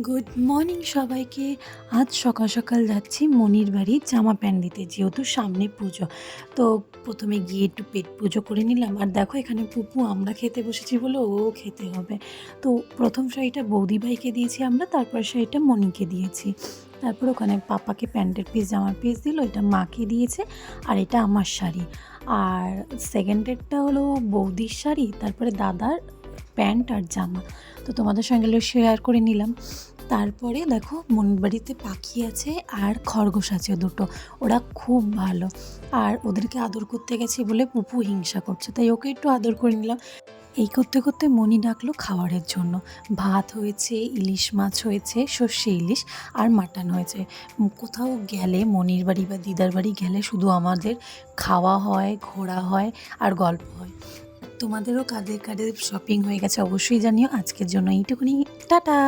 Good morning সবাইকে। আজ সকাল সকাল যাচ্ছি মনির বাড়ির জামা প্যান্ট দিতে, যেহেতু সামনে পুজো। তো প্রথমে গিয়ে একটু পেট পুজো করে নিলাম। আর দেখো এখানে পুপু আমরা খেতে বসেছি বলে ও খেতে হবে। তো প্রথম শাড়িটা বৌদিভাইকে দিয়েছি আমরা, তারপর শাড়িটা মনিকে দিয়েছি। তারপর ওখানে পাপাকে প্যান্টের পিস জামার পিস দিল, এটা মাকে দিয়েছে। আর এটা আমার শাড়ি। আর সেকেন্ডেরটা হলো বৌদির শাড়ি, তারপরে দাদার প্যান্ট আর জামা। তো তোমাদের সঙ্গে শেয়ার করে নিলাম। তারপরে দেখো মনির বাড়িতে পাখি আছে আর খরগোশ আছে দুটো। ওরা খুব ভালো। আর ওদেরকে আদর করতে গেছি বলে পুপু হিংসা করছে, তাই ওকে একটু আদর করে নিলাম। এই করতে করতে মনি ডাকলো খাবারের জন্য। ভাত হয়েছে, ইলিশ মাছ হয়েছে, সর্ষে ইলিশ, আর মাটন হয়েছে। কোথাও গেলে মনির বাড়ি বা দিদার বাড়ি গেলে শুধু আমাদের খাওয়া হয়, ঘোরা হয় আর গল্প হয়। তোমাদেরও কাদের কাদের শপিং হয়ে গেছে অবশ্যই জানিও। আজকের জন্য এইটুকুনি, টাটা।